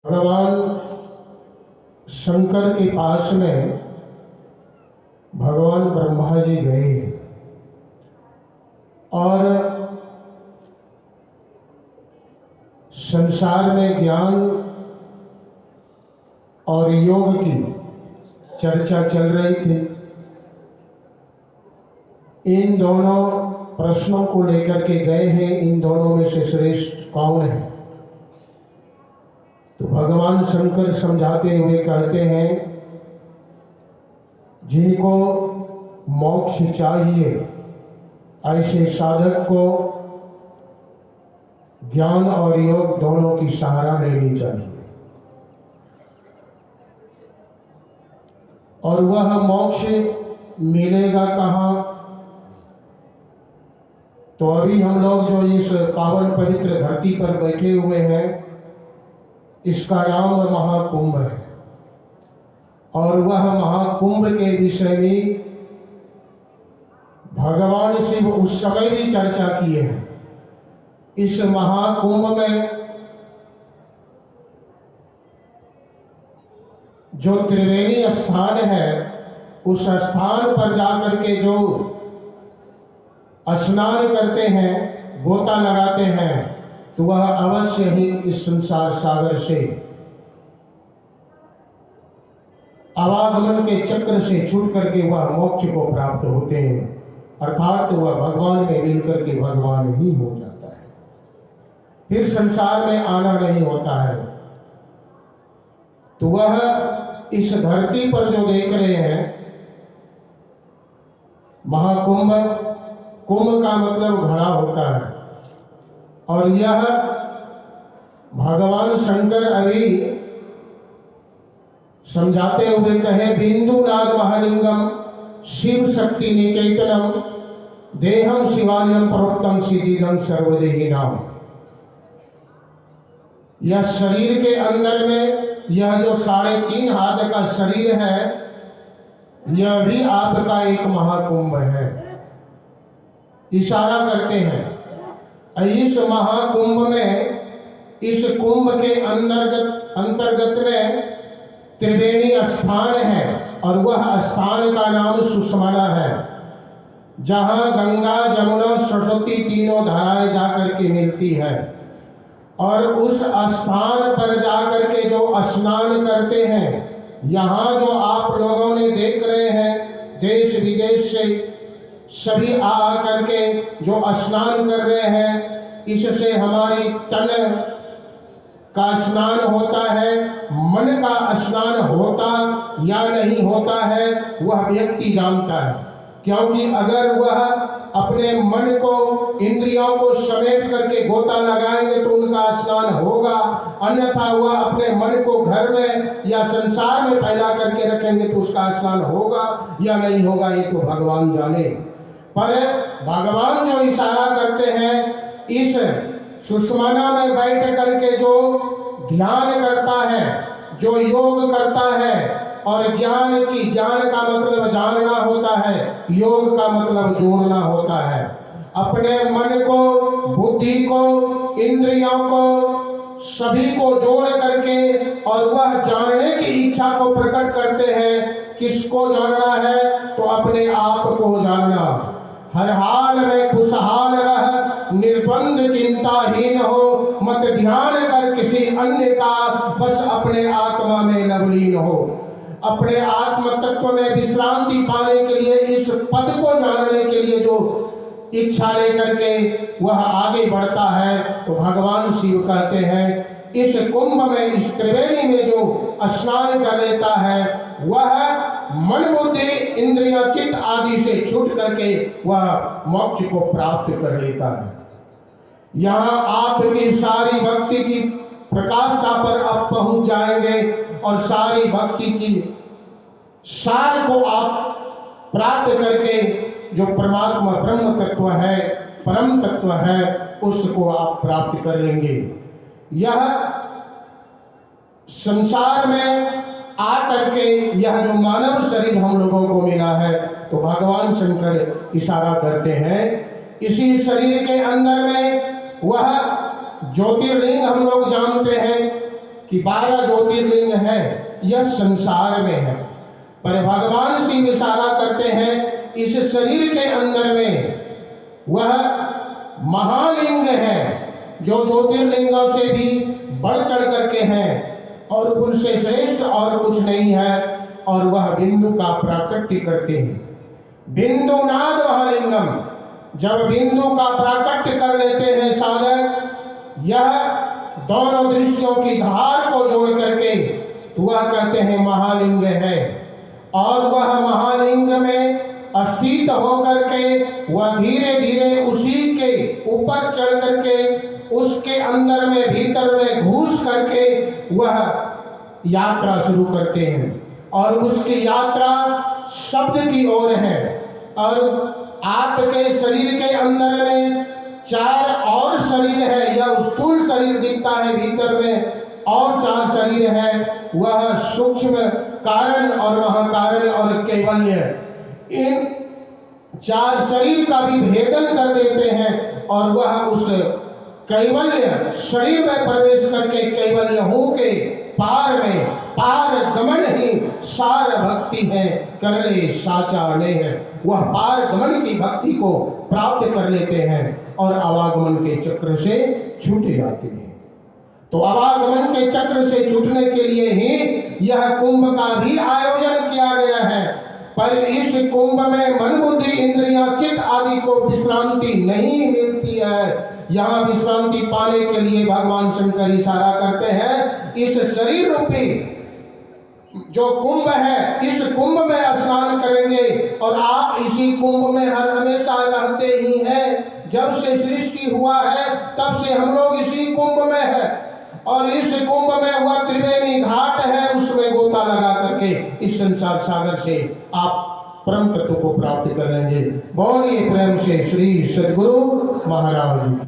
भगवान शंकर के पास में भगवान ब्रह्मा जी गए और संसार में ज्ञान और योग की चर्चा चल रही थी। इन दोनों प्रश्नों को लेकर के गए हैं, इन दोनों में से श्रेष्ठ कौन है? तो भगवान शंकर समझाते हुए कहते हैं, जिनको मोक्ष चाहिए ऐसे साधक को ज्ञान और योग दोनों की सहारा लेनी चाहिए। और वह मोक्ष मिलेगा कहाँ? तो अभी हम लोग जो इस पावन पवित्र धरती पर बैठे हुए हैं, इसका नाम महाकुंभ है। और वह महाकुंभ के विषय में भगवान शिव उस समय भी चर्चा किए हैं। इस महाकुंभ में जो त्रिवेणी स्थान है, उस स्थान पर जाकर के जो स्नान करते हैं, गोता लगाते हैं, तो वह अवश्य ही इस संसार सागर से आवागमन के चक्र से छूट करके वह मोक्ष को प्राप्त होते हैं, अर्थात वह भगवान में मिलकर के भगवान ही हो जाता है। फिर संसार में आना नहीं होता है। तो वह इस धरती पर जो देख रहे हैं महाकुंभ, कुंभ का मतलब घड़ा होता है। और यह भगवान शंकर अभी समझाते हुए कहे, बिंदुनाथ महालिंगम शिव शक्ति निकेतनम देहम शिवालयम प्रोक्तम सिद्धिदम सर्वदेही नाम। यह शरीर के अंदर में यह जो 3.5 हाथ का शरीर है, यह भी आपका एक महाकुंभ है। इशारा करते हैं इस महाकुंभ में, इस कुंभ के अंतर्गत में त्रिवेणी स्थान है और वह स्थान का नाम सुषमना है, जहां गंगा जमुना सरस्वती तीनों धाराएं जाकर के मिलती है। और उस स्थान पर जाकर के जो स्नान करते हैं, यहाँ जो आप लोगों ने देख रहे हैं देश विदेश से सभी आ करके जो स्नान कर रहे हैं, इससे हमारी तन का स्नान होता है, मन का स्नान होता या नहीं होता है वह व्यक्ति जानता है। क्योंकि अगर वह अपने मन को, इंद्रियों को समेट करके गोता लगाएंगे तो उनका स्नान होगा, अन्यथा वह अपने मन को घर में या संसार में फैला करके रखेंगे तो उसका स्नान होगा या नहीं होगा, ये तो भगवान जाने। पर भगवान जो इशारा करते हैं, इस सुषमना में बैठ करके जो ध्यान करता है, जो योग करता है, और ज्ञान का मतलब जानना होता है, योग का मतलब जोड़ना होता है। अपने मन को, बुद्धि को, इंद्रियों को, सभी को जोड़ करके और वह जानने की इच्छा को प्रकट करते हैं। किसको जानना है? तो अपने आप को जानना। हर हाल में खुशहाल रह, निर्बंध चिंताहीन हो, मत ध्यान कर किसी अन्य का, बस अपने आत्मा में लवलीन हो। अपने आत्म तत्व में विश्रांति पाने के लिए, इस पद को जानने के लिए जो इच्छा लेकर के वह आगे बढ़ता है, तो भगवान शिव कहते हैं इस कुंभ में, इस त्रिवेणी में जो स्नान कर लेता है, वह मन बुद्धि इंद्रिया चित्त आदि से छूट करके वह मोक्ष को प्राप्त कर लेता है। यहाँ आपकी सारी भक्ति की प्रकाष्ठा पर आप पहुंच जाएंगे और सारी भक्ति की सार को आप प्राप्त करके जो परमात्मा ब्रह्म तत्व है, परम तत्व है, उसको आप प्राप्त कर लेंगे। यह संसार में आकर के यह जो मानव शरीर हम लोगों को मिला है, तो भगवान शंकर इशारा करते हैं इसी शरीर के अंदर में वह ज्योतिर्लिंग हम लोग जानते हैं कि 12 ज्योतिर्लिंग है, यह संसार में है, पर भगवान शिव इशारा करते हैं इस शरीर के अंदर में वह महालिंग है जो ज्योतिर्लिंगों से भी बढ़ चढ़ करके हैं और उनसे श्रेष्ठ और कुछ नहीं है, और वह बिंदु का प्राकट्य करते हैं। बिंदुनाद महालिंगम, जब बिंदु का प्राकट्य कर लेते हैं साधक, यह दोनों दृष्टियों की धार को जोड़ करके वह कहते हैं महालिंग है, और वह महालिंग में स्थित होकर के वह धीरे धीरे उसी के ऊपर चढ़ करके उसके अंदर में भीतर में घुस करके वह यात्रा शुरू करते हैं, और उसकी यात्रा शब्द की ओर है। और आपके शरीर के अंदर में 4 और शरीर है, यह स्थूल शरीर दिखता है भीतर में, और 4 शरीर है, वह सूक्ष्म कारण और महाकारण और कैवल्य। इन 4 शरीर का भी भेदन कर देते हैं और वह उस कैवल्य शरीर में प्रवेश करके कैवल्य हूँ के पार में पार गमन ही सार भक्ति है, कर ले साचा ने है। वह पार गमन की भक्ति को प्राप्त कर लेते हैं और आवागमन के चक्र से छूट जाते हैं। तो आवागमन के चक्र से छूटने के लिए ही यह कुंभ का भी आयोजन किया गया है। पर इस कुंभ में मन बुद्धि इंद्रियां चित्त आदि को विश्रांति नहीं मिलती है। यहाँ विश्रांति पाने के लिए भगवान शंकर इशारा करते हैं, इस शरीर रूपी जो कुंभ है, इस कुंभ में स्नान करेंगे और आप इसी कुंभ में हर हमेशा रहते ही हैं। जब से सृष्टि हुआ है तब से हम लोग इसी कुंभ में है, और इस कुंभ में हुआ त्रिवेणी घाट है, उसमें गोता लगा करके इस संसार सागर से आप परम तत्व को प्राप्त कर लेंगे। बोलिए प्रेम से श्री सद्गुरु महाराज।